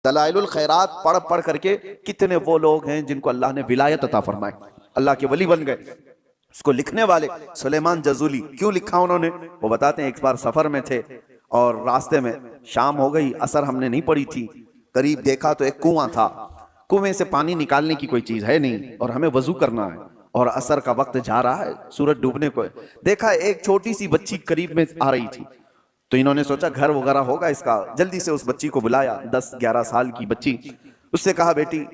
दलाइलुल खैरात पढ़ पढ़ करके कितने वो लोग हैं जिनको अल्लाह ने विलायत अता फरमाई, अल्लाह के वली बन गए। इसको लिखने वाले सुलेमान जजूली, क्यों लिखा उन्होंने, वो बताते हैं एक बार सफर में थे और रास्ते में शाम हो गई, असर हमने नहीं पड़ी थी, करीब देखा तो एक कुआं था, कुएं से पानी निकालने की कोई चीज है नहीं और हमें वजू करना है और असर का वक्त जा रहा है, सूरज डूबने को है। देखा एक छोटी सी बच्ची करीब में आ रही थी, तो इन्होंने सोचा घर वगैरह होगा इसका, जल्दी से उस बच्ची को बुलाया, 10-11 साल की बच्ची। उससे कहा बेटी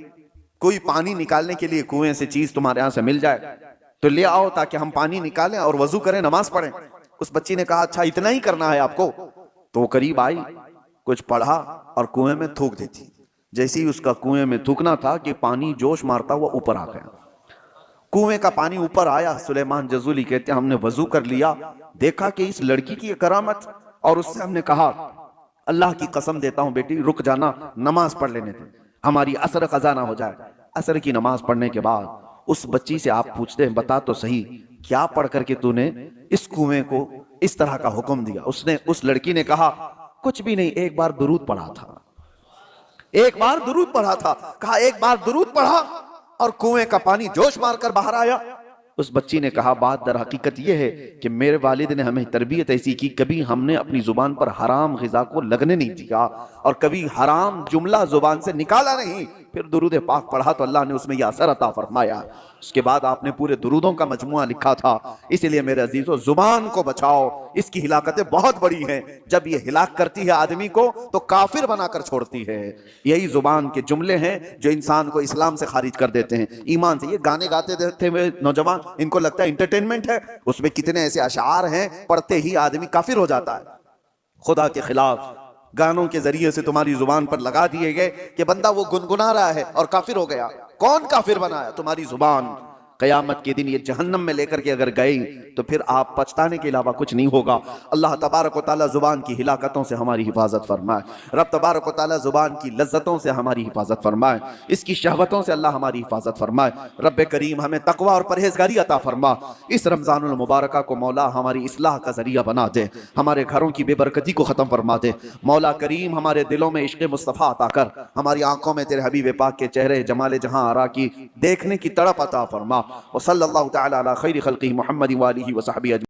कोई पानी निकालने के लिए कुएं से चीज तुम्हारे यहां से मिल जाए तो ले आओ ताकि हम पानी निकालें और वजू करें, नमाज पढ़ें। उस बच्ची ने कहा अच्छा इतना ही करना है आपको। तो वो करीब आई, कुछ पढ़ा और कुएं में थूक देती। जैसे ही उसका कुएं में थूकना था कि पानी जोश मारता हुआ ऊपर आ गया। कुएं का पानी ऊपर आया, सुलेमान जजूली कहते हैं हमने वजू कर लिया, देखा कि इस लड़की की करामत, और उससे हमने कहा अल्लाह की कसम देता हूं बेटी रुक जाना, नमाज पढ़ लेने दे, हमारी असर खजा ना हो जाए। असर की नमाज पढ़ने के बाद उस बच्ची से आप पूछते हैं बता तो सही क्या पढ़ करके तूने इस कुएं को इस तरह का हुक्म दिया। उस लड़की ने कहा कुछ भी नहीं, एक बार दुरूद पढ़ा था, एक बार दुरूद पढ़ा था। कहा एक बार दुरूद पढ़ा और कुएं का पानी जोश मारकर बाहर आया। उस बच्ची ने कहा बात दर हकीकत यह है कि मेरे वालिद ने हमें तरबियत ऐसी की, कभी हमने अपनी जुबान पर हराम ग़िज़ा को लगने नहीं दिया और कभी हराम जुमला जुबान से निकाला नहीं। फिर दुरूद पाक पढ़ा तो अल्लाह ने उसमें यह असर अता फरमाया। उसके बाद आपने पूरे दुरूदों का मजमुआ लिखा था। इसलिए मेरे अजीजों जुबान को बचाओ, इसकी हिलाकतें बहुत बड़ी हैं। जब ये हिलाक करती है आदमी को तो काफिर बनाकर छोड़ती है। यही जुबान के जुमले हैं जो इंसान को इस्लाम से खारिज कर देते हैं, ईमान से। ये गाने गाते थे वे नौजवान, इनको लगता है इंटरटेनमेंट है, उसमें कितने ऐसे अशार हैं पढ़ते ही आदमी काफिर हो जाता है। खुदा के खिलाफ गानों के जरिए से तुम्हारी जुबान पर लगा दिए गए कि बंदा वो गुनगुना रहा है और काफिर हो गया। कौन काफिर बनाया? तुम्हारी जुबान। कयामत के दिन ये जहन्नम में लेकर के अगर गई तो फिर आप पछताने के अलावा कुछ नहीं होगा। अल्लाह तबारक व तआला जुबान की हिलाकतों से हमारी हिफाजत फरमाए। रब तबारक व तआला जुबान की लज्जतों से हमारी हिफाजत फरमाए, इसकी शहवतों से अल्लाह हमारी हिफाजत फरमाए। रब करीम हमें तकवा और परहेजगारी अता फरमा। इस रमजानुल मुबारक को मौला हमारी इस्लाह का जरिया बना दे, हमारे घरों की बेबरकती को खत्म फरमा दे। मौला करीम हमारे दिलों में इश्क़ मुस्तफ़ा अता कर, हमारी आंखों में तेरे हबीब पाक के चेहरे जमाले जहां आरा की देखने की तड़प अता फरमा। वसल्लल्लाहु तआला अला खैरि खल्क़िही मुहम्मद व आलिहि व सहबिही।